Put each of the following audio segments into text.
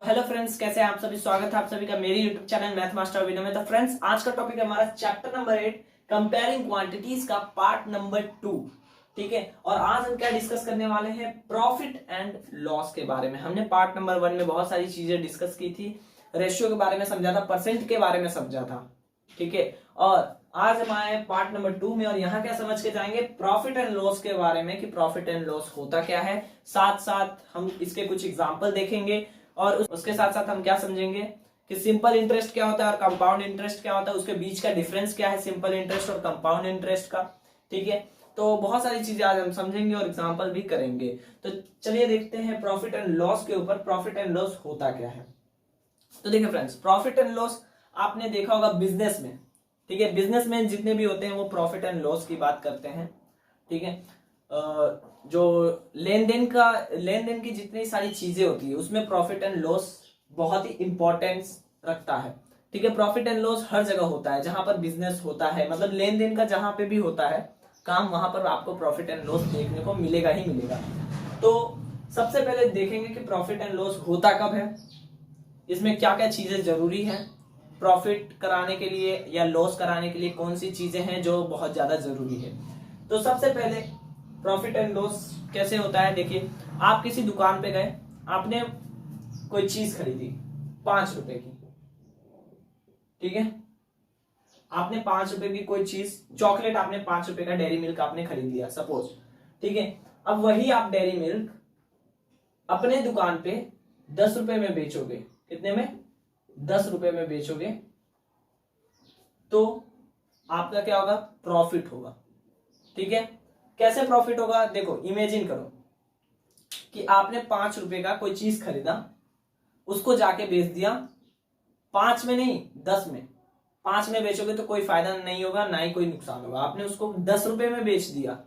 Hello friends, कैसे हैं आप सभी। स्वागत है आप सभी का मेरी YouTube channel math master video में। तो फ्रेंड्स, आज का टॉपिक है हमारा चैप्टर नंबर 8 कंपेयरिंग क्वांटिटीज का पार्ट नंबर 2। ठीक है, और आज हम क्या डिस्कस करने वाले हैं, प्रॉफिट एंड लॉस के बारे में। हमने पार्ट नंबर 1 में बहुत सारी चीजें डिस्कस की थी, रेशियो के बारे में समझा था, परसेंट के बारे में समझा था। ठीक है, और आज हम आए पार्ट नंबर 2 में, और यहाँ क्या समझ के जाएंगे, प्रॉफिट एंड लॉस के बारे में कि प्रॉफिट एंड लॉस होता क्या है। साथ साथ हम इसके कुछ एग्जाम्पल देखेंगे, और उसके साथ साथ हम क्या समझेंगे कि सिंपल इंटरेस्ट क्या होता है और कंपाउंड इंटरेस्ट क्या होता है, उसके बीच का डिफरेंस क्या है सिंपल इंटरेस्ट और कंपाउंड इंटरेस्ट का। ठीक है, तो बहुत सारी चीजें आज हम समझेंगे और एग्जांपल भी करेंगे। तो चलिए देखते हैं प्रॉफिट एंड लॉस के ऊपर, प्रॉफिट एंड लॉस होता क्या है। तो देखिए फ्रेंड्स, प्रॉफिट एंड लॉस आपने देखा होगा बिजनेस में। ठीक है, बिजनेसमैन जितने भी होते हैं वो प्रॉफिट एंड लॉस की बात करते हैं। ठीक है, जो लेन देन की जितनी सारी चीजें होती है उसमें प्रॉफिट एंड लॉस बहुत ही इंपॉर्टेंस रखता है। ठीक है, प्रॉफिट एंड लॉस हर जगह होता है जहां पर बिजनेस होता है, मतलब लेन देन का जहां पे भी होता है काम, वहां पर आपको प्रॉफिट एंड लॉस देखने को मिलेगा ही मिलेगा। तो सबसे पहले देखेंगे कि प्रॉफिट एंड लॉस होता कब है, इसमें क्या क्या चीजें जरूरी है, प्रॉफिट कराने के लिए या लॉस कराने के लिए कौन सी चीजें हैं जो बहुत ज्यादा जरूरी है। तो सबसे पहले प्रॉफिट एंड लॉस कैसे होता है। देखिए, आप किसी दुकान पे गए, आपने कोई चीज खरीदी 5 रुपए की। ठीक है, आपने 5 रुपए की कोई चीज, चॉकलेट, आपने 5 रुपए का डेयरी मिल्क आपने खरीद लिया सपोज। ठीक है, अब वही आप डेयरी मिल्क अपने दुकान पे 10 रुपए में बेचोगे। कितने में? 10 रुपए में बेचोगे, तो आपका क्या होगा, प्रॉफिट होगा। ठीक है, कैसे प्रॉफिट होगा, देखो इमेजिन करो कि आपने 5 रुपए का कोई चीज खरीदा, उसको जाके बेच दिया 5 में नहीं 10 में। 5 में बेचोगे तो कोई फायदा नहीं होगा, ना ही कोई नुकसान होगा। आपने उसको 10 रुपए में बेच दिया,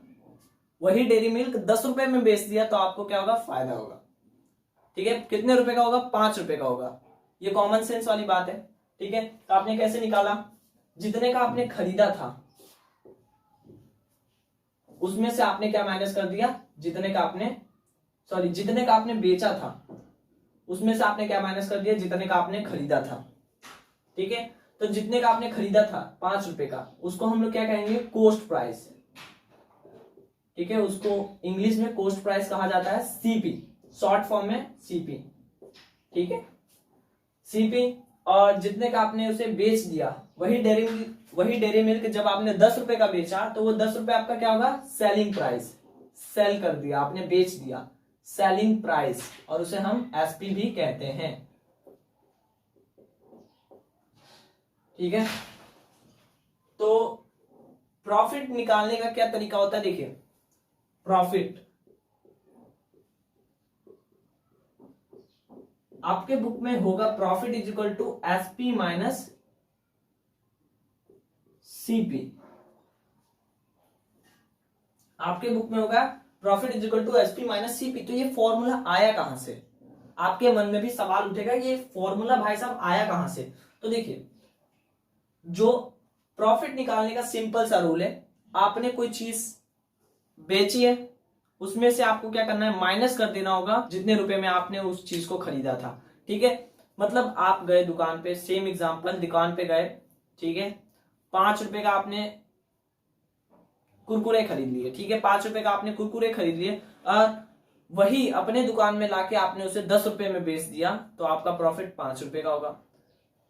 वही डेयरी मिल्क 10 रुपए में बेच दिया, तो आपको क्या होगा, फायदा होगा। ठीक है, कितने रुपए का होगा, 5 रुपए का होगा। ये कॉमन सेंस वाली बात है। ठीक है, तो आपने कैसे निकाला, जितने का आपने खरीदा था उसमें से आपने क्या माइनस कर दिया, जितने का आपने बेचा था उसमें से आपने क्या माइनस कर दिया, जितने का आपने खरीदा था। ठीक है, तो जितने का आपने खरीदा था 5 रुपए का, उसको हम लोग क्या कहेंगे, कॉस्ट प्राइस। ठीक है, उसको इंग्लिश में कॉस्ट प्राइस कहा जाता है, सीपी, शॉर्ट फॉर्म में सीपी। ठीक है, सीपी। और जितने का आपने उसे बेच दिया, वही डेयरी मिल्क जब आपने 10 रुपए का बेचा, तो वो 10 रुपए आपका क्या होगा, सेलिंग प्राइस। सेल कर दिया आपने, बेच दिया, सेलिंग प्राइस, और उसे हम एसपी भी कहते हैं। ठीक है, तो प्रॉफिट निकालने का क्या तरीका होता है, देखिए प्रॉफिट आपके बुक में होगा, profit is equal to SP minus CP. आपके बुक में होगा profit is equal to SP minus CP. तो ये फॉर्मूला आया कहां से, आपके मन में भी सवाल उठेगा, ये फॉर्मूला भाई साहब आया कहां से। तो देखिए, जो प्रॉफिट निकालने का सिंपल सा रूल है, आपने कोई चीज बेची है, उसमें से आपको क्या करना है, माइनस कर देना होगा जितने रुपए में आपने उस चीज को खरीदा था। ठीक है, मतलब आप गए दुकान पे, सेम एग्जांपल, दुकान पे गए, ठीक है, 5 रुपए का आपने कुरकुरे खरीद लिए। ठीक है, 5 रुपए का आपने कुरकुरे खरीद लिए, और वही अपने दुकान में लाके आपने उसे 10 रुपए में बेच दिया, तो आपका प्रॉफिट 5 रुपए का होगा।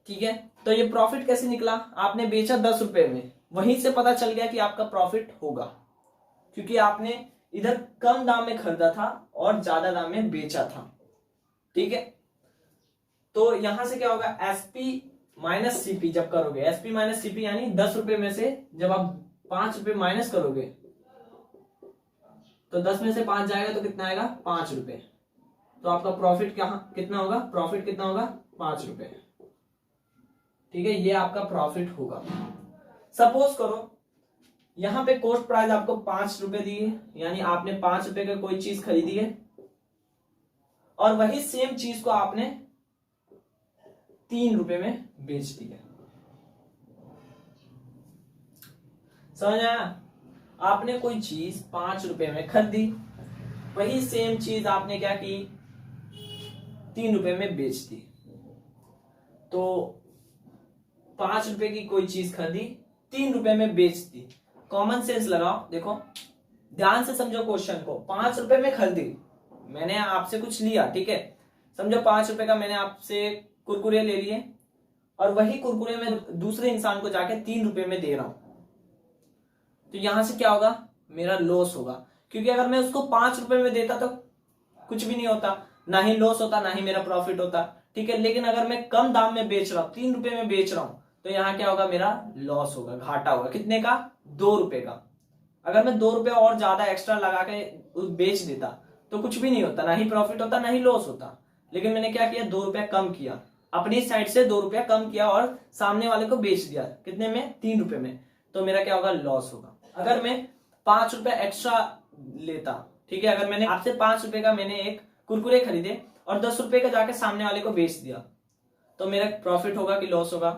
ठीक है, तो ये प्रॉफिट कैसे निकला, आपने बेचा 10 रुपए में, वहीं से पता चल गया कि आपका प्रॉफिट होगा, क्योंकि आपने इधर कम दाम में खरीदा था और ज्यादा दाम में बेचा था। ठीक है, तो यहां से क्या होगा, एसपी माइनस सीपी जब करोगे, एसपी माइनस सीपी यानी 10 रुपए में से जब आप 5 रुपए माइनस करोगे, तो 10 में से 5 जाएगा तो कितना आएगा, 5 रुपए। तो आपका प्रॉफिट कितना होगा, प्रॉफिट कितना होगा, 5 रुपए। ठीक है, ये आपका प्रॉफिट होगा। सपोज करो यहां पे कॉस्ट प्राइस आपको 5 रुपए दी है, यानी आपने 5 रुपए का कोई चीज खरीदी है, और वही सेम चीज को आपने 3 रुपए में बेच दिया। समझ आया, आपने कोई चीज 5 रुपए में खरीदी, वही सेम चीज आपने क्या की, ₹3 में बेच दी। तो 5 रुपए की कोई चीज खरीदी, ₹3 में बेच दी। कॉमन सेंस लगाओ, देखो ध्यान से समझो क्वेश्चन को। 5 रुपए में खरीदी, मैंने आपसे कुछ लिया, ठीक है, समझो 5 रुपए का मैंने आपसे कुरकुरे ले लिए और वही कुरकुरे में दूसरे इंसान को जाके ₹3 में दे रहा हूं, तो यहां से क्या होगा, मेरा लॉस होगा। क्योंकि अगर मैं उसको 5 रुपए में देता तो कुछ भी नहीं होता, ना ही लॉस होता ना ही मेरा प्रॉफिट होता, ठीक है। लेकिन अगर मैं कम दाम में बेच रहा हूं, ₹3 में बेच रहा हूं, तो यहाँ क्या होगा, मेरा लॉस होगा, घाटा होगा। कितने का, ₹2 का। अगर मैं ₹2 और ज्यादा एक्स्ट्रा लगा के बेच देता तो कुछ भी नहीं होता, ना ही प्रॉफिट होता ना ही लॉस होता। लेकिन मैंने क्या किया, ₹2 कम किया, अपनी साइड से ₹2 कम किया और सामने वाले को बेच दिया कितने में, ₹3 में, तो मेरा क्या होगा, लॉस होगा। अगर मैं ₹5 एक्स्ट्रा लेता, ठीक है, अगर मैंने आपसे ₹5 का मैंने एक कुरकुरे खरीदे और ₹10 का जाके सामने वाले को बेच दिया, तो मेरा प्रॉफिट होगा कि लॉस होगा,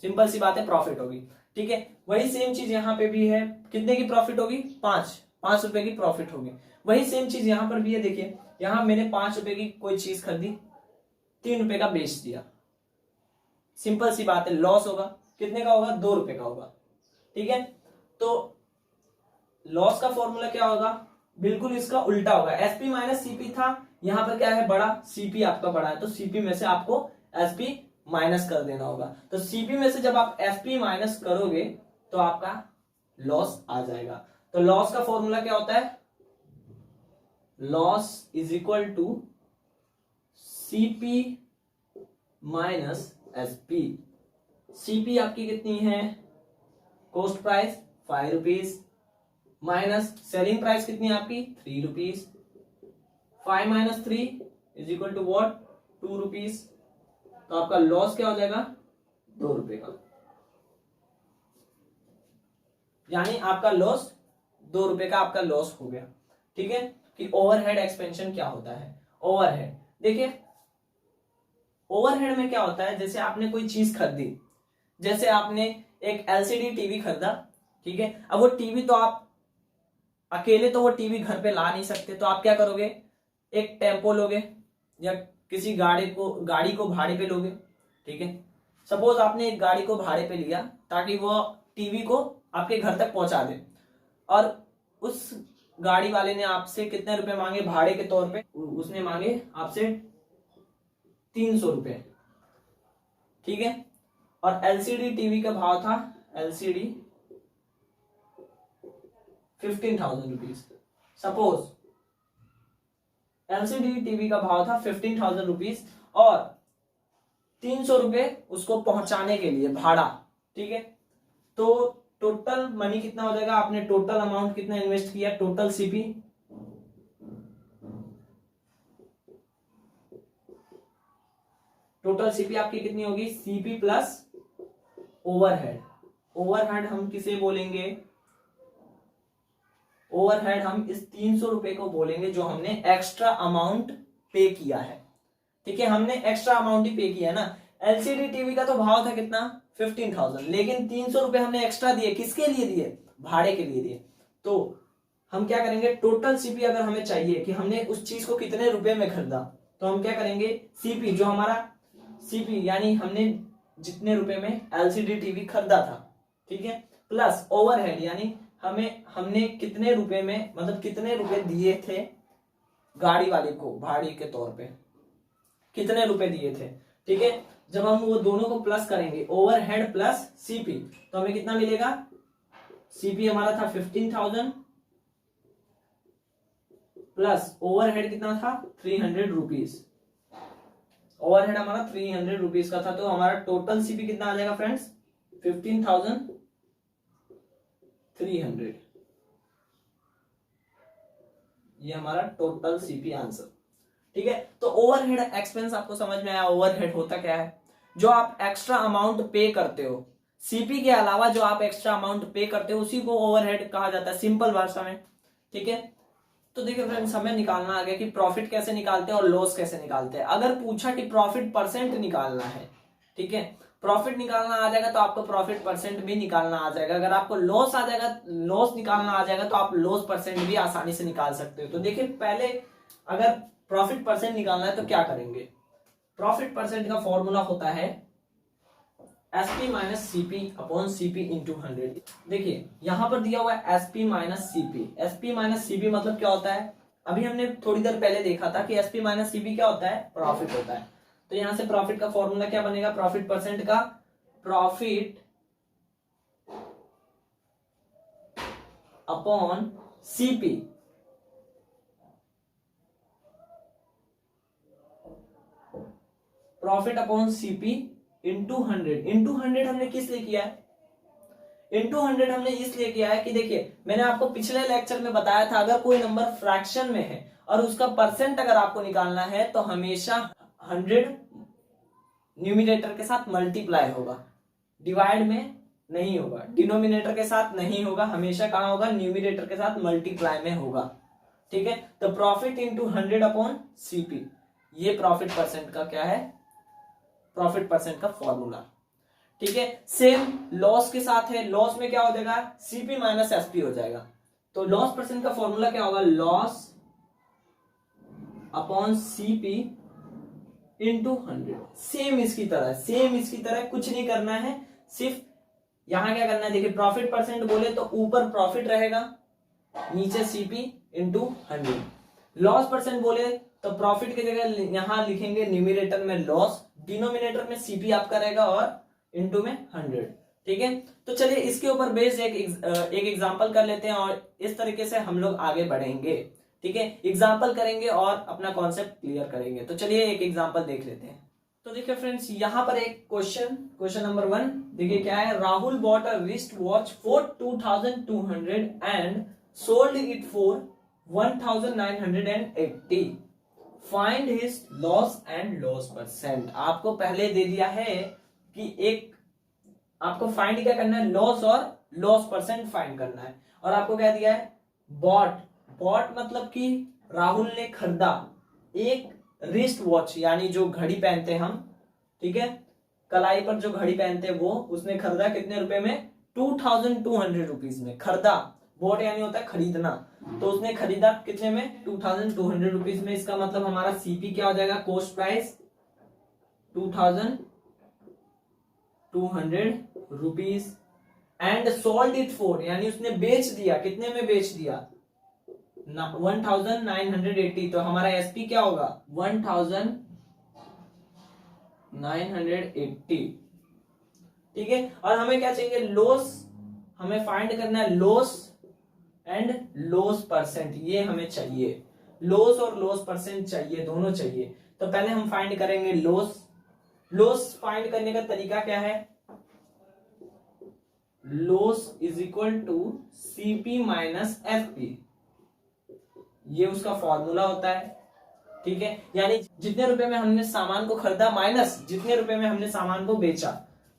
सिंपल सी बात है, प्रॉफिट होगी, ठीक है। वही सेम चीज यहाँ पे भी है, कितने की प्रॉफिट होगी, पांच रुपए की प्रॉफिट होगी। वही सेम चीज यहाँ पर भी है, देखिए यहाँ मैंने ₹5 की कोई चीज खरीदी, ₹3 का बेच दिया, सिंपल सी बात है, लॉस होगा। कितने का होगा, ₹2 का होगा, ठीक है। तो लॉस का फॉर्मूला क्या होगा, बिल्कुल इसका उल्टा होगा। एसपी माइनस सीपी था, यहाँ पर क्या है, बड़ा, सीपी आपका बड़ा है, तो सीपी में से आपको एसपी माइनस कर देना होगा। तो सीपी में से जब आप एसपी माइनस करोगे तो आपका लॉस आ जाएगा। तो लॉस का फॉर्मूला क्या होता है, loss is equal to CP minus SP. CP आपकी कितनी है, cost price ₹5, minus selling price कितनी है आपकी, ₹3। 5 minus 3 is equal to what, ₹2। तो आपका लॉस क्या हो जाएगा, ₹2 का, यानी आपका लॉस ₹2 का आपका लॉस हो गया, ठीक है। कि ओवरहेड एक्सपेंशन क्या होता है, ओवरहेड, देखिए ओवरहेड में क्या होता है, जैसे आपने कोई चीज खरीदी, जैसे आपने एक एलसीडी टीवी खरीदा, ठीक है। अब वो टीवी तो आप अकेले तो वो टीवी घर पे ला नहीं सकते, तो आप क्या करोगे, एक टेम्पो लोगे या किसी गाड़ी को भाड़े पे लोगे, ठीक है। सपोज आपने एक गाड़ी को भाड़े पे लिया ताकि वो टीवी को आपके घर तक पहुंचा दे, और उस गाड़ी वाले ने आपसे कितने रुपए मांगे भाड़े के तौर पे, उसने मांगे आपसे ₹300, ठीक है। और एलसीडी टीवी का भाव था, एलसीडी ₹15,000। सपोज एलसीडी टीवी का भाव था ₹15,000 और ₹300 उसको पहुंचाने के लिए भाड़ा, ठीक है। तो टोटल मनी कितना हो जाएगा, आपने टोटल अमाउंट कितना इन्वेस्ट किया, टोटल सीपी, टोटल सीपी आपकी कितनी होगी, सीपी प्लस ओवरहेड। ओवरहेड हम किसे बोलेंगे, ओवरहेड हम इस ₹300 को बोलेंगे जो हमने एक्स्ट्रा अमाउंट पे किया है, ठीक है। हमने एक्स्ट्रा अमाउंट ही पे किया है ना। एलसीडी टीवी का तो भाव था कितना, 15,000, लेकिन ₹300 हमने एक्स्ट्रा दिए, किसके लिए दिए, भाड़े के लिए दिए। तो हम क्या करेंगे, टोटल सीपी अगर हमें चाहिए कि हमने उस चीज को कितने रुपए में खरीदा, तो हम क्या करेंगे, सीपी जो हमारा सीपी यानी हमने जितने रुपए में एलसीडी टीवी खरीदा था, ठीक है, प्लस ओवरहेड यानी हमने कितने रुपए में, मतलब कितने रुपए दिए थे गाड़ी वाले को भाड़े के तौर पे, कितने रुपए दिए थे, ठीक है। जब हम वो दोनों को प्लस करेंगे, ओवरहेड प्लस सीपी, तो हमें कितना मिलेगा, सीपी हमारा था 15,000 प्लस ओवरहेड कितना था, ₹300। ओवरहेड हमारा ₹300 का था, तो हमारा टोटल सीपी कितना आ जाएगा फ्रेंड्स, 15,300। ये हमारा टोटल सीपी आंसर, ठीक है। तो ओवरहेड एक्सपेंस आपको समझ में आया, ओवरहेड होता क्या है, जो आप एक्स्ट्रा अमाउंट पे करते हो, सीपी के अलावा जो आप एक्स्ट्रा अमाउंट पे करते हो उसी को ओवरहेड कहा जाता है, सिंपल भाषा में, ठीक है। तो देखिए फ्रेंड्स, हमें निकालना आ गया कि प्रॉफिट कैसे निकालते हैं और लॉस कैसे निकालते हैं। अगर पूछा कि प्रॉफिट परसेंट निकालना है, ठीक है, प्रॉफिट निकालना आ जाएगा तो आपको प्रॉफिट परसेंट भी निकालना आ जाएगा। अगर आपको लॉस आ जाएगा, लॉस निकालना आ जाएगा तो आप लॉस परसेंट भी आसानी से निकाल सकते हो। तो देखिए पहले अगर प्रॉफिट परसेंट निकालना है तो क्या करेंगे? प्रॉफिट परसेंट का फॉर्मूला होता है SP minus CP upon CP into 100। देखिए यहां पर दिया हुआ है SP minus CP. SP minus CP मतलब क्या होता है? अभी हमने थोड़ी देर पहले देखा था कि एसपी माइनस सीपी क्या होता है? प्रॉफिट होता है। तो यहां से प्रॉफिट का फॉर्मूला क्या बनेगा? प्रॉफिट परसेंट का profit upon CP. Profit upon CP into 100। Into 100 हमने किस लिए किया है? इंटू 100 हमने इसलिए किया है कि देखिए मैंने आपको पिछले लेक्चर में बताया था अगर कोई नंबर फ्रैक्शन में है और उसका परसेंट अगर आपको निकालना है तो हमेशा 100 न्यूमिनेटर के साथ मल्टीप्लाई होगा, डिवाइड में नहीं होगा, डिनोमिनेटर के साथ नहीं होगा, हमेशा कहां होगा? न्यूमिनेटर के साथ मल्टीप्लाई में होगा। ठीक है, तो प्रॉफिट इंटू 100 अपॉन सीपी, ये प्रॉफिट परसेंट का क्या है? प्रॉफिट परसेंट का फॉर्मूला। ठीक है, सेम लॉस के साथ है। लॉस में क्या हो जाएगा? सीपी माइनस एसपी हो जाएगा। तो लॉस परसेंट का फॉर्मूला क्या होगा? Loss upon CP into 100। Same इसकी तरह कुछ नहीं करना है, सिर्फ यहां क्या करना है? देखिए प्रॉफिट परसेंट बोले तो ऊपर प्रॉफिट रहेगा, नीचे सीपी इंटू 100। लॉस परसेंट बोले तो प्रॉफिट की जगह यहां लिखेंगे न्यूमिनेटर में लॉस, डिनोमिनेटर में सीपी आपका रहेगा और इंटू में 100। ठीक है, तो चलिए इसके ऊपर बेस्ड एक एग्जांपल कर लेते हैं और इस तरीके से हम लोग आगे बढ़ेंगे। ठीक है, एग्जांपल करेंगे और अपना कॉन्सेप्ट क्लियर करेंगे। तो चलिए एक एग्जांपल देख लेते हैं। तो देखिए फ्रेंड्स, यहां पर एक क्वेश्चन नंबर 1 देखिए क्या है? Rahul bought a wrist watch for 2200 and sold it for 1980। Find his loss and loss percent. आपको पहले दे दिया है कि एक आपको फाइंड क्या करना है? लॉस और लॉस परसेंट फाइंड करना है। और आपको क्या दिया है? बॉट मतलब कि राहुल ने खरीदा एक रिस्ट वॉच, यानी जो घड़ी पहनते हम, ठीक है, कलाई पर जो घड़ी पहनते हैं वो, उसने खरीदा कितने रुपए में? 2200 रुपीज में खरीदा। बॉट यानी होता है खरीदना, तो उसने खरीदा कितने में? 2200 रुपीज में। इसका मतलब हमारा सीपी क्या हो जाएगा? Cost price 2200 rupees and sold it for, यानी उसने बेच दिया, कितने में बेच दिया? 1980। तो हमारा एसपी क्या होगा? 1980। ठीक है, और हमें क्या चाहिए? लॉस। हमें फाइंड करना है लॉस एंड लॉस परसेंट, ये हमें चाहिए। लॉस और लॉस परसेंट चाहिए, दोनों चाहिए। तो पहले हम फाइंड करेंगे लॉस। लॉस फाइंड करने का तरीका क्या है? Loss is equal to CP minus FP, ये उसका फॉर्मूला होता है। ठीक है, यानी जितने रुपए में हमने सामान को खरीदा माइनस जितने रुपए में हमने सामान को बेचा।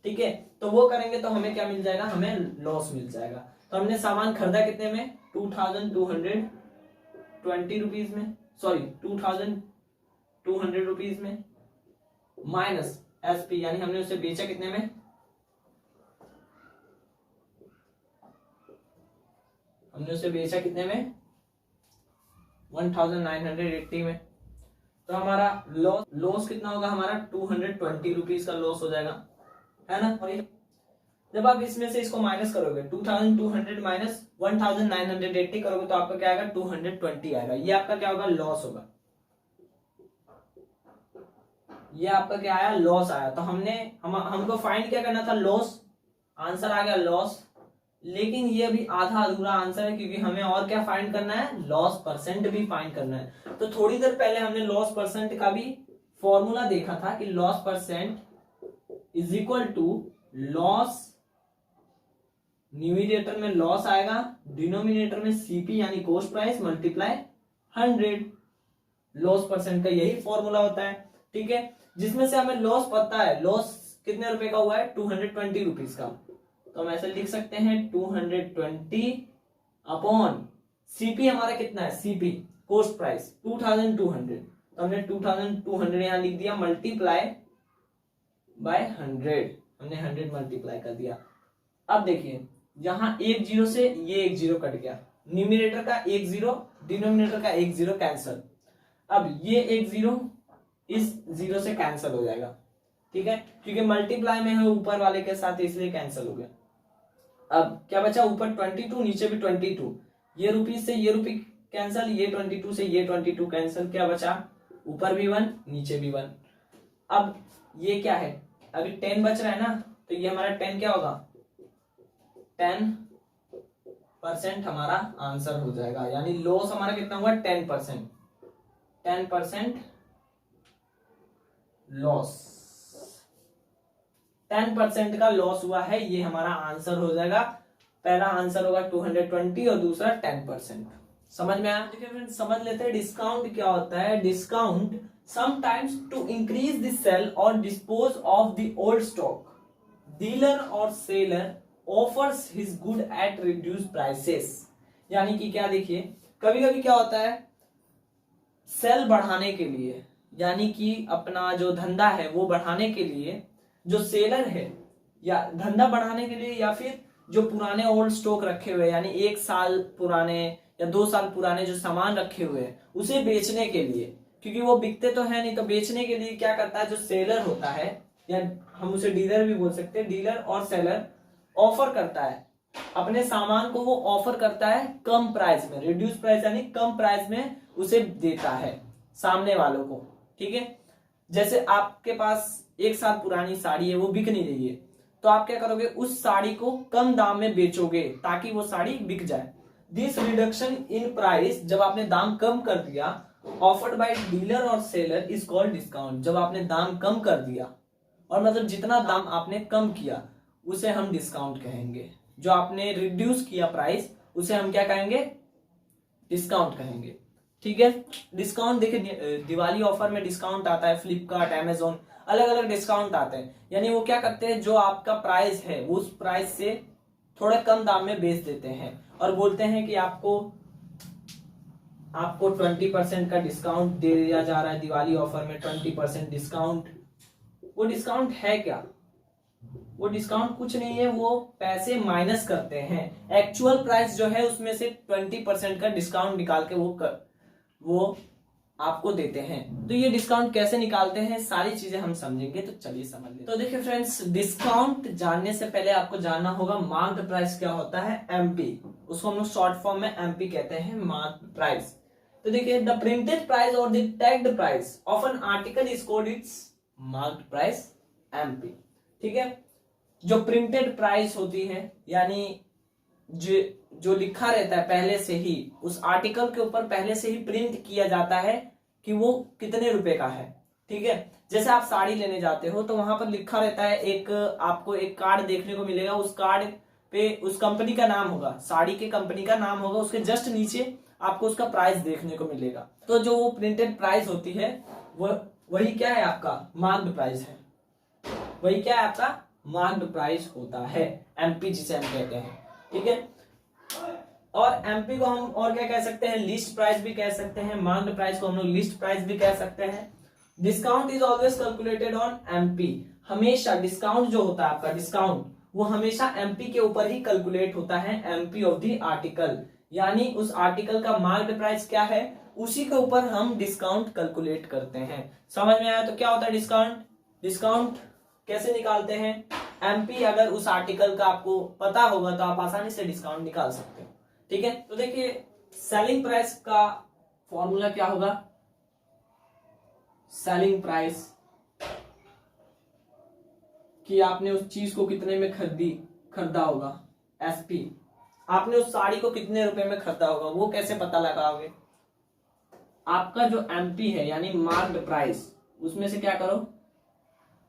ठीक है, तो वो करेंगे तो हमें क्या मिल जाएगा? हमें लॉस मिल जाएगा। तो हमने सामान खरीदा कितने में? 2220 रुपीज में, सॉरी 2200 रुपीज में, माइनस एसपी यानी हमने उसे बेचा कितने में? हमने उसे बेचा कितने में? 1980 में। तो हमारा लॉस कितना होगा? हमारा 220 रुपीज का लॉस हो जाएगा, है ना? और जब आप इसमें से इसको माइनस करोगे, 2200 माइनस 1980 करोगे तो आपका क्या आएगा? 220 आएगा। ये आपका क्या होगा? लॉस होगा। ये आपका क्या आया? लॉस आया। तो हमको फाइंड क्या करना था? लॉस। आंसर आ गया लॉस। लेकिन ये अभी आधा अधूरा आंसर है, क्योंकि हमें और क्या फाइंड करना है? लॉस परसेंट भी फाइंड करना है। तो थोड़ी देर पहले हमने लॉस परसेंट का भी फॉर्मूला देखा था कि loss percent is equal to loss, numerator में लॉस आएगा, डिनोमिनेटर में सीपी यानी cost price multiply 100। Loss percent का यही फॉर्मूला होता है। ठीक है, जिसमें से हमें लॉस पता है। लॉस कितने रुपए का हुआ है? 220 रुपीज का। तो हम ऐसे लिख सकते हैं 220 अपॉन सीपी हमारा कितना है? CP cost price 2200। तो हमने 2200 यहां लिख दिया, मल्टीप्लाई बाय 100। हमने 100 मल्टीप्लाई कर दिया। अब देखिए यहां एक जीरो से ये एक जीरो कट गया, न्यूमिनेटर का एक जीरो, डिनोमिनेटर का एक जीरो कैंसल। अब ये एक जीरो इस जीरो से कैंसिल हो जाएगा, ठीक है, क्योंकि मल्टीप्लाई में है ऊपर वाले के साथ इसलिए कैंसिल हो गया। अब क्या बचा, ऊपर 22 नीचे भी 22, ये रुपीज से ये रुपी कैंसिल, ये 22 से ये 22 कैंसिल, क्या बचा, ऊपर भी 1 नीचे भी 1। अब ये क्या है, अभी 10 बच रहा है ना, तो ये हमारा 10 क्या होगा, 10% हमारा आंसर हो जाएगा, यानी लॉस हमारा कितना हुआ, 10%, 10% लॉस, 10% का लॉस हुआ है, ये हमारा आंसर हो जाएगा। पहला आंसर होगा 220 और दूसरा 10%। समझ में आया? देखिए फ्रेंड्स, समझ लेते हैं डिस्काउंट क्या होता है। Discount sometimes to increase the sale और dispose of the old stock, dealer और seller offers his good at reduce prices. यानी कि क्या, देखिए कभी कभी क्या होता है, सेल बढ़ाने के लिए, यानी कि अपना जो धंधा है वो बढ़ाने के लिए, जो सेलर है या धंधा बढ़ाने के लिए, या फिर जो पुराने ओल्ड स्टॉक रखे हुए, यानी 1 साल पुराने या 2 साल पुराने जो सामान रखे हुए हैं उसे बेचने के लिए, क्योंकि वो बिकते तो है नहीं, तो बेचने के लिए क्या करता है, जो सेलर होता है, या हम उसे डीलर भी बोल सकते हैं, डीलर और सेलर ऑफर करता है अपने सामान को, वो ऑफर करता है कम प्राइस में, रिड्यूस प्राइस यानी कम प्राइस में उसे देता है सामने वालों को, ठीक है। जैसे आपके पास 1 साल पुरानी साड़ी है, वो बिक नहीं रही है, तो आप क्या करोगे, उस साड़ी को कम दाम में बेचोगे ताकि वो साड़ी बिक जाए। दिस रिडक्शन इन प्राइस, जब आपने दाम कम कर दिया, ऑफर्ड बाय डीलर और सेलर इज कॉल्ड डिस्काउंट। जब आपने दाम कम कर दिया, और मतलब जितना दाम आपने कम किया उसे हम डिस्काउंट कहेंगे। जो आपने रिड्यूस किया प्राइस, उसे हम क्या कहेंगे, डिस्काउंट कहेंगे, ठीक है। डिस्काउंट देखिए, दिवाली ऑफर में डिस्काउंट आता है, फ्लिपकार्ट, अमेजोन, अलग अलग डिस्काउंट आते हैं। यानी वो क्या करते हैं, जो आपका प्राइस है उस प्राइस से थोड़ा कम दाम में बेच देते हैं और बोलते हैं कि आपको 20% का डिस्काउंट दे दिया जा रहा है दिवाली ऑफर में, 20% डिस्काउंट। वो डिस्काउंट है क्या, वो डिस्काउंट कुछ नहीं है, वो पैसे माइनस करते हैं, एक्चुअल प्राइस जो है उसमें से 20% का डिस्काउंट निकाल के वो आपको देते हैं। तो ये डिस्काउंट कैसे निकालते हैं, सारी चीजें हम समझेंगे, तो चलिए समझ लेते हैं। तो देखिए फ्रेंड्स, डिस्काउंट जानने से पहले आपको जानना होगा मार्क्ड प्राइस क्या होता है, एमपी। उसको हम लोग शॉर्ट फॉर्म में एमपी कहते हैं, मार्क्ड प्राइस। तो देखिए, द प्रिंटेड प्राइस और the tagged price of an article is called its marked price, MP, ठीक है। जो प्रिंटेड प्राइस होती है, यानी जो लिखा रहता है पहले से ही, उस आर्टिकल के ऊपर पहले से ही प्रिंट किया जाता है कि वो कितने रुपए का है, ठीक है। जैसे आप साड़ी लेने जाते हो तो वहां पर लिखा रहता है, आपको एक कार्ड देखने को मिलेगा, उस कार्ड पे उस कंपनी का नाम होगा, साड़ी के कंपनी का नाम होगा, उसके जस्ट नीचे आपको उसका प्राइस देखने को मिलेगा। तो जो वो प्रिंटेड प्राइस होती है वो वही क्या है, आपका मार्क्ड प्राइस है, वही क्या है, आपका मार्क्ड प्राइस होता है, एमपी जिसे हम कहते हैं, ठीक है। और एमपी को हम और क्या कह सकते हैं, लिस्ट प्राइस भी कह सकते हैं, मार्क्ड प्राइस को हम लोग लिस्ट प्राइस भी कह सकते हैं। Discount is always calculated on MP. हमेशा डिस्काउंट जो होता है आपका, डिस्काउंट वो हमेशा एमपी के ऊपर ही कैलकुलेट होता है, एमपी ऑफ द आर्टिकल। यानी उस आर्टिकल का मार्क्ड प्राइस क्या है, उसी के ऊपर हम डिस्काउंट कैलकुलेट करते हैं। समझ में आया? तो क्या होता है डिस्काउंट, डिस्काउंट कैसे निकालते हैं, एमपी अगर उस आर्टिकल का आपको पता होगा तो आप आसानी से डिस्काउंट निकाल सकते हो, ठीक है। तो देखिए, सेलिंग प्राइस का फॉर्मूला क्या होगा, सेलिंग प्राइस कि आपने उस चीज को कितने में खरीदा होगा, एसपी। आपने उस साड़ी को कितने रुपए में खरीदा होगा, वो कैसे पता लगाओगे, आपका जो एमपी है यानी मार्क्ड प्राइस, उसमें से क्या करो,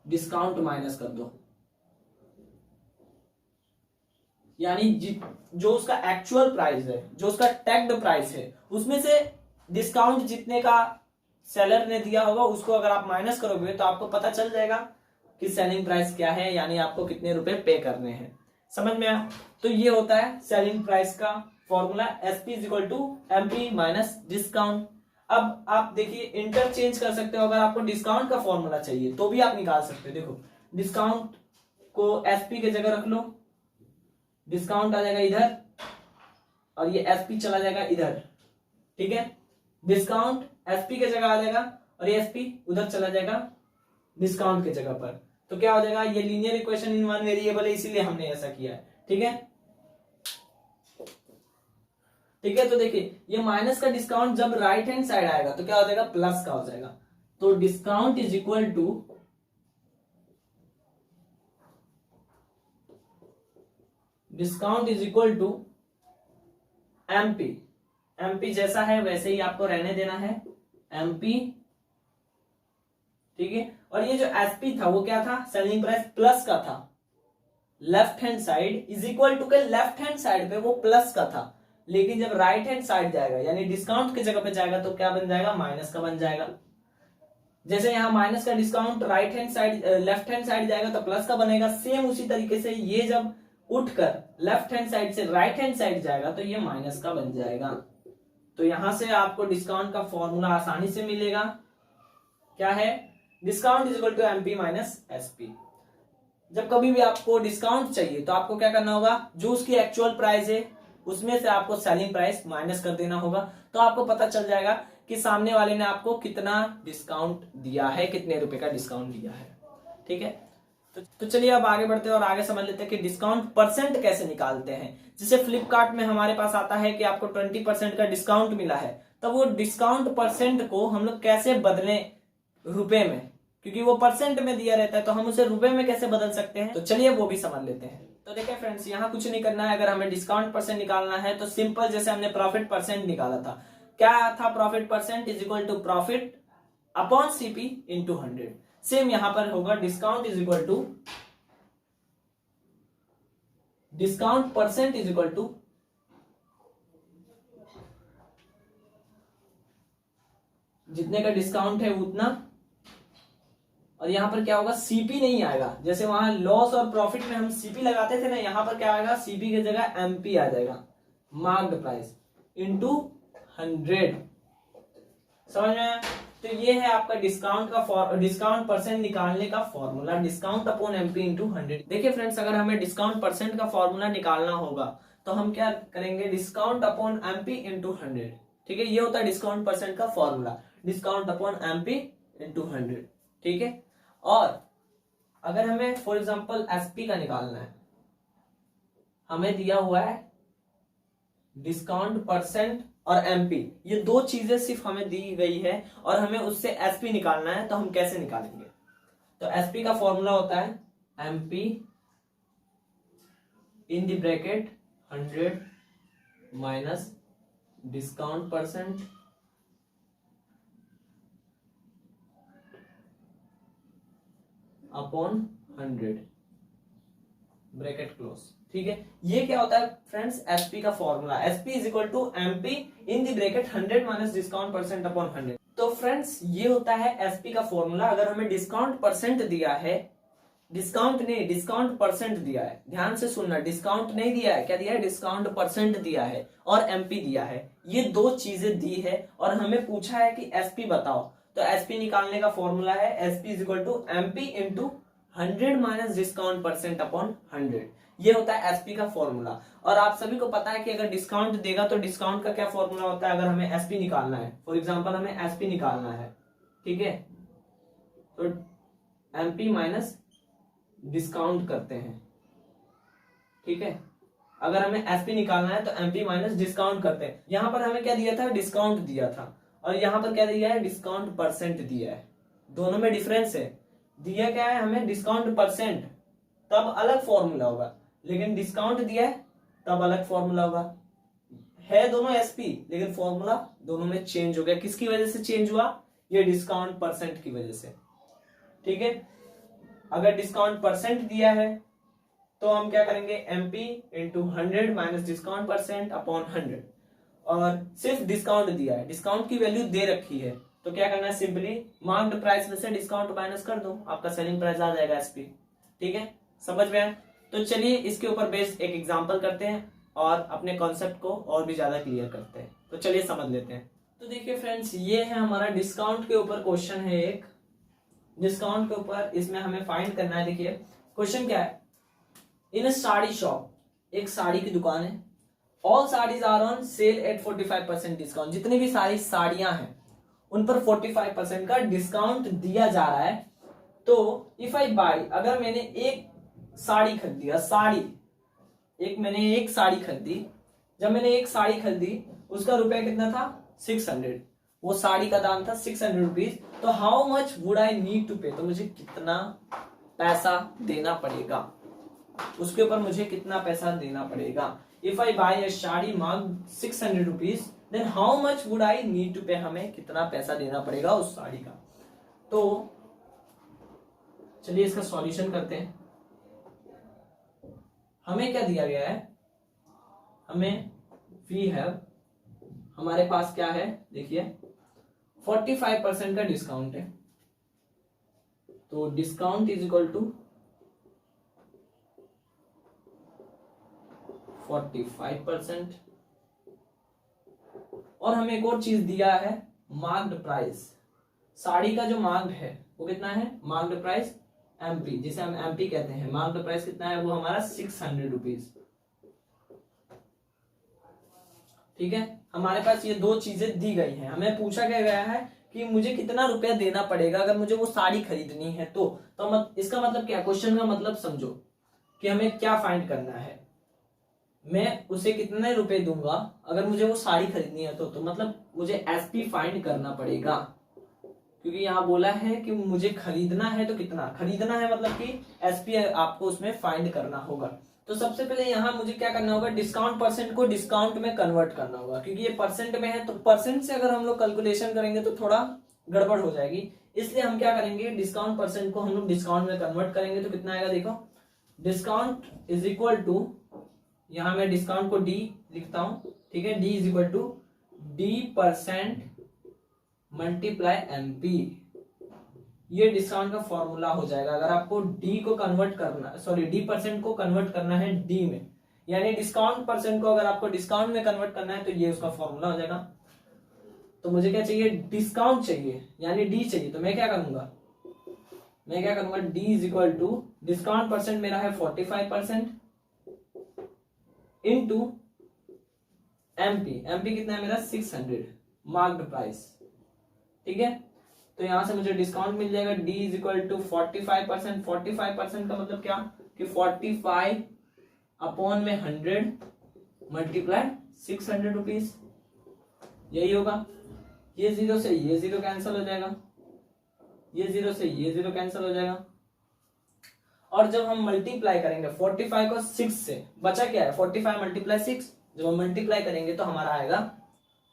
डिस्काउंट माइनस कर दो। यानी जो उसका एक्चुअल प्राइस है, जो उसका टैग्ड प्राइस है, उसमें से डिस्काउंट जितने का सेलर ने दिया होगा उसको अगर आप माइनस करोगे तो आपको पता चल जाएगा कि सेलिंग प्राइस क्या है, यानी आपको कितने रुपए पे करने हैं। समझ में आया? तो ये होता है सेलिंग प्राइस का formula, SP is equal to MP minus discount. अब आप देखिए, इंटरचेंज कर सकते हो, अगर आपको डिस्काउंट का फॉर्मूला चाहिए तो भी आप निकाल सकते हो। देखो, डिस्काउंट को एसपी के जगह रख लो, डिस्काउंट आ जाएगा इधर और ये एसपी चला जाएगा इधर, ठीक है। डिस्काउंट एसपी के जगह आ जाएगा और ये एसपी उधर चला जाएगा डिस्काउंट के जगह पर। तो क्या हो जाएगा, ये linear equation in one variable है, इसीलिए हमने ऐसा किया है। ठीक है, ठीक है। तो देखिए ये माइनस का डिस्काउंट जब राइट हैंड साइड आएगा तो क्या हो जाएगा, प्लस का हो जाएगा। तो discount is equal to MP. MP जैसा है वैसे ही आपको रहने देना है, एमपी। ठीक है, और ये जो एसपी था वो क्या था, सेलिंग प्राइस प्लस का था। Left hand side is equal to के लेफ्ट हैंड साइड पे वो प्लस का था, लेकिन जब राइट हैंड साइड जाएगा यानी डिस्काउंट की जगह पे जाएगा तो क्या बन जाएगा, माइनस का बन जाएगा। जैसे यहाँ माइनस का discount right hand side left hand side जाएगा तो प्लस का बनेगा, सेम उसी तरीके से ये जब उठकर लेफ्ट हैंड साइड से राइट हैंड साइड जाएगा तो ये माइनस का बन जाएगा। तो यहां से आपको डिस्काउंट का फॉर्मूला आसानी से मिलेगा, क्या है, discount is equal to MP minus SP. जब कभी भी आपको डिस्काउंट चाहिए तो आपको क्या करना होगा, जो उसकी एक्चुअल प्राइस है उसमें से आपको सेलिंग प्राइस माइनस कर देना होगा, तो आपको पता चल जाएगा कि सामने वाले ने आपको कितना डिस्काउंट दिया है, कितने रुपए का डिस्काउंट दिया है। ठीक है, तो चलिए अब आगे बढ़ते हैं और आगे समझ लेते हैं कि डिस्काउंट परसेंट कैसे निकालते हैं। जैसे फ्लिपकार्ट में हमारे पास आता है कि आपको 20% का डिस्काउंट मिला है, तो वो डिस्काउंट परसेंट को हम लोग कैसे बदलें रुपए में, क्योंकि वो परसेंट में दिया रहता है तो हम उसे रुपए में कैसे बदल सकते हैं, तो चलिए वो भी समझ लेते हैं। तो देखिए फ्रेंड्स, यहाँ कुछ नहीं करना है। अगर हमें डिस्काउंट परसेंट निकालना है तो सिंपल, जैसे हमने प्रॉफिट परसेंट निकाला था, क्या था, profit percent is equal to profit upon CP into 100। Same यहां पर होगा, discount is equal to discount percent is equal to जितने का डिस्काउंट है उतना, और यहां पर क्या होगा, सीपी नहीं आएगा। जैसे वहां लॉस और प्रॉफिट में हम सीपी लगाते थे ना, यहां पर क्या आएगा, सीपी की जगह एमपी आ जाएगा, मार्क्ड प्राइस इंटू 100। समझ में आया? तो ये है आपका डिस्काउंट परसेंट निकालने का formula, discount upon MP into 100। देखिए फ्रेंड्स, अगर हमें डिस्काउंट परसेंट का फॉर्मूला निकालना होगा तो हम क्या करेंगे, डिस्काउंट अपॉन एमपी इंटू 100। ठीक है, ये होता है डिस्काउंट परसेंट का formula, discount upon MP into 100। ठीक है, और अगर हमें फॉर एग्जांपल एसपी का निकालना है, हमें दिया हुआ है डिस्काउंट परसेंट और एमपी, ये दो चीजें सिर्फ हमें दी गई है और हमें उससे एसपी निकालना है, तो हम कैसे निकालेंगे। तो एसपी का फॉर्मूला होता है MP in the bracket 100 minus discount percent upon 100 bracket close. ठीक है, ये क्या होता है फ्रेंड्स, एसपी का formula, SP is equal to MP in the bracket 100 minus discount percent upon 100। तो फ्रेंड्स ये होता है एसपी का फॉर्मूला। अगर हमें डिस्काउंट परसेंट दिया है, डिस्काउंट नहीं, डिस्काउंट परसेंट दिया है, ध्यान से सुनना, डिस्काउंट नहीं दिया है, क्या दिया है, डिस्काउंट परसेंट दिया है और एमपी दिया है, ये दो चीजें दी है और हमें पूछा है कि एसपी बताओ। तो एसपी निकालने का फॉर्मूला है SP is equal to MP into 100 minus discount percent upon 100। ये होता है एसपी का फॉर्मूला। और आप सभी को पता है कि अगर डिस्काउंट देगा तो डिस्काउंट का क्या फॉर्मूला होता है, अगर हमें एसपी निकालना है, फॉर एग्जांपल हमें एसपी निकालना है, ठीक है, तो एमपी माइनस डिस्काउंट करते हैं। ठीक है, अगर हमें एसपी निकालना है तो एमपी माइनस डिस्काउंट करते हैं। यहां पर हमें क्या दिया था, डिस्काउंट दिया था, और यहां पर क्या दिया है, डिस्काउंट परसेंट दिया है। दोनों में डिफरेंस है, दिया क्या है हमें डिस्काउंट परसेंट, तब अलग फॉर्मूला होगा, लेकिन डिस्काउंट दिया है तब अलग फॉर्मूला होगा। है दोनों एसपी, लेकिन फॉर्मूला दोनों में चेंज हो गया। किसकी वजह से चेंज हुआ, ये डिस्काउंट परसेंट की वजह से। ठीक है, अगर डिस्काउंट परसेंट दिया है तो हम क्या करेंगे, MP into 100 minus discount percent upon 100, और सिर्फ डिस्काउंट दिया है, डिस्काउंट की वैल्यू दे रखी है, तो क्या करना है, सिंपली मार्क्ड प्राइस में से डिस्काउंट माइनस कर दो, आपका सेलिंग प्राइस आ जाएगा एसपी। ठीक है, समझ में आया? तो चलिए इसके ऊपर बेस्ड एक एग्जांपल करते हैं और अपने कॉन्सेप्ट को और भी ज्यादा क्लियर करते हैं। तो चलिए समझ लेते हैं। तो देखिए फ्रेंड्स, ये है हमारा डिस्काउंट के ऊपर क्वेश्चन है, एक डिस्काउंट के ऊपर, इसमें हमें फाइंड करना है। देखिए क्वेश्चन क्या है, इन साड़ी शॉप, एक साड़ी की दुकान है, all saris are on sale at 45% discount. जितनी भी सारी साड़ियां हैं उन पर 45% का डिस्काउंट दिया जा रहा है। तो इफ आई बाई, अगर मैंने एक साड़ी खरीदी, मैंने एक साड़ी खरीदी, जब मैंने एक साड़ी खरीदी उसका रुपया कितना था 600, वो साड़ी का दाम था 600 रुपीज। तो how much would I need to pay, तो मुझे कितना पैसा देना पड़ेगा, उसके ऊपर मुझे कितना पैसा देना पड़ेगा। If I buy a sari मांग 600 rupees, then how much would I need to pay, हमें कितना पैसा देना पड़ेगा उस साड़ी का। तो चलिए इसका सॉल्यूशन करते हैं। हमें क्या दिया गया है, हमें वी हैव, हमारे पास क्या है देखिए 45% का डिस्काउंट है। तो डिस्काउंट इज इक्वल टू 45%। और हमें एक और चीज दिया है मार्क्ड प्राइस, साड़ी का जो मार्क्ड है वो कितना है, मार्क्ड प्राइस एमपी, जिसे हम एमपी कहते हैं, मार्क्ड प्राइस कितना है, वो हमारा 600 रुपीज। ठीक है, हमारे पास ये दो चीजें दी गई हैं। हमें पूछा क्या गया है कि मुझे कितना रुपया देना पड़ेगा अगर मुझे वो साड़ी खरीदनी है। तो इसका मतलब क्या, क्वेश्चन का मतलब समझो कि हमें क्या फाइंड करना है। मैं उसे कितने रुपए दूंगा अगर मुझे वो साड़ी खरीदनी है, तो मतलब मुझे एसपी फाइंड करना पड़ेगा, क्योंकि यहाँ बोला है कि मुझे खरीदना है। तो कितना खरीदना है मतलब कि एसपी आपको उसमें फाइंड करना होगा। तो सबसे पहले यहाँ मुझे क्या करना होगा, डिस्काउंट परसेंट को डिस्काउंट में कन्वर्ट करना होगा, क्योंकि ये परसेंट में है। तो परसेंट से अगर हम लोग कैलकुलेशन करेंगे तो थोड़ा गड़बड़ हो जाएगी, इसलिए हम क्या करेंगे, डिस्काउंट परसेंट को हम लोग डिस्काउंट में कन्वर्ट करेंगे। तो कितना आएगा देखो, डिस्काउंट इज इक्वल टू, यहाँ मैं डिस्काउंट को डी लिखता हूं, ठीक है, D is equal to D percent multiply MP. ये डिस्काउंट का फॉर्मूला हो जाएगा अगर आपको डी को कन्वर्ट करना, सॉरी डी परसेंट को कन्वर्ट करना है डी में, यानी डिस्काउंट परसेंट को अगर आपको डिस्काउंट में कन्वर्ट करना है तो ये उसका फॉर्मूला हो जाएगा। तो मुझे क्या चाहिए, डिस्काउंट चाहिए, यानी डी चाहिए। तो मैं क्या करूंगा, D is equal to discount percent मेरा है 45% इंटू एमपी कितना है मेरा 600 मार्क्ड प्राइस। ठीक है, तो यहां से मुझे डिस्काउंट मिल जाएगा, डी इज इक्वल टू 45%। 45% का मतलब क्या कि 45 अपॉन में 100 मल्टीप्लाई 600 रुपीज, यही होगा। ये जीरो से ये जीरो कैंसिल हो जाएगा, ये जीरो से ये जीरो कैंसिल हो जाएगा। और जब हम मल्टीप्लाई करेंगे 45 को 6 से, बचा क्या है 45 मल्टीप्लाई 6, जब हम मल्टीप्लाई करेंगे तो हमारा आएगा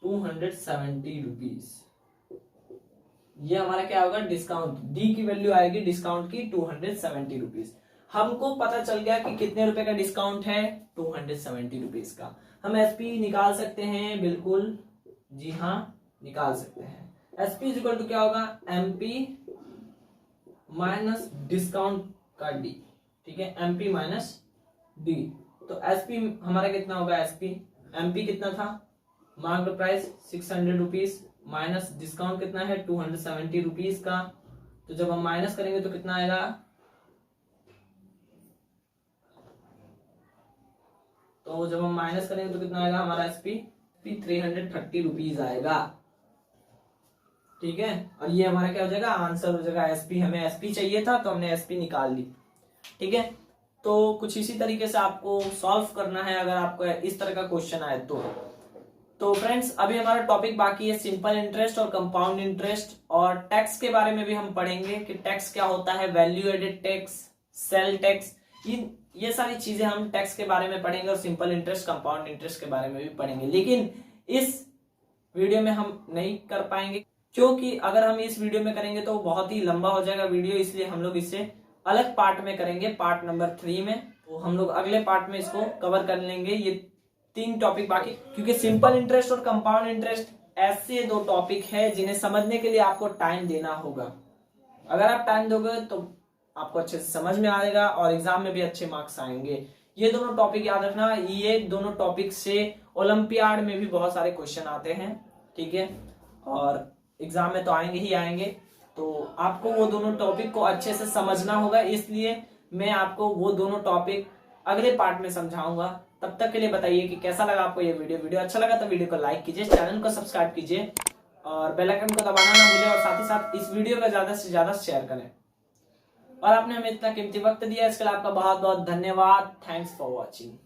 270 रुपीज। ये हमारा क्या होगा, डिस्काउंट, डी की वैल्यू आएगी डिस्काउंट की 270 रुपीज। हमको पता चल गया कि कितने रुपए का डिस्काउंट है, 270 रुपीज का। हम एसपी निकाल सकते हैं, बिल्कुल जी हाँ निकाल सकते हैं। एसपी इज इक्वल टू क्या होगा, एमपी माइनस डिस्काउंट का डी। ठीक है, एमपी माइनस डी। तो एसपी हमारा कितना होगा, एमपी कितना था, marked price 600 rupees minus discount कितना है 270 रुपीज का। तो जब हम माइनस करेंगे तो कितना आएगा, तो जब हम माइनस करेंगे तो कितना आएगा हमारा एसपी 330 रुपीज आएगा। ठीक है, और ये हमारा क्या हो जाएगा, आंसर हो जाएगा एसपी। हमें एसपी चाहिए था तो हमने एसपी निकाल ली। ठीक है, तो कुछ इसी तरीके से आपको सॉल्व करना है अगर आपको इस तरह का क्वेश्चन आए तो फ्रेंड्स अभी हमारा टॉपिक बाकी है सिंपल इंटरेस्ट और कंपाउंड इंटरेस्ट, और टैक्स के बारे में भी हम पढ़ेंगे कि टैक्स क्या होता है, value added tax, sale tax, ये सारी चीजें हम टैक्स के बारे में पढ़ेंगे, और सिंपल इंटरेस्ट कंपाउंड इंटरेस्ट के बारे में भी पढ़ेंगे। लेकिन इस वीडियो में हम नहीं कर पाएंगे, क्योंकि अगर हम इस वीडियो में करेंगे तो बहुत ही लंबा हो जाएगा वीडियो, इसलिए हम लोग इसे अलग पार्ट में करेंगे, पार्ट नंबर 3 में। तो हम लोग अगले पार्ट में इसको कवर कर लेंगे, ये 3 टॉपिक बाकी, क्योंकि सिंपल इंटरेस्ट और कंपाउंड इंटरेस्ट ऐसे 2 टॉपिक है जिन्हें समझने के लिए आपको टाइम देना होगा। अगर आप टाइम दोगे तो आपको अच्छे से समझ में आएगा और एग्जाम में भी अच्छे मार्क्स आएंगे। ये दोनों टॉपिक याद रखना, ये दोनों टॉपिक से ओलंपियाड में भी बहुत सारे क्वेश्चन आते हैं। ठीक है, और एग्जाम में तो आएंगे ही आएंगे, तो आपको वो दोनों टॉपिक को अच्छे से समझना होगा, इसलिए मैं आपको वो दोनों टॉपिक अगले पार्ट में समझाऊंगा। तब तक के लिए बताइए कि कैसा लगा आपको ये वीडियो अच्छा लगा तो वीडियो को लाइक कीजिए, चैनल को सब्सक्राइब कीजिए और बेल आइकन को दबाना ना भूलें और साथ ही साथ इस वीडियो को ज्यादा से ज्यादा शेयर करें। और आपने हमें इतना कीमती वक्त दिया, इसके लिए आपका बहुत बहुत धन्यवाद। Thanks for watching.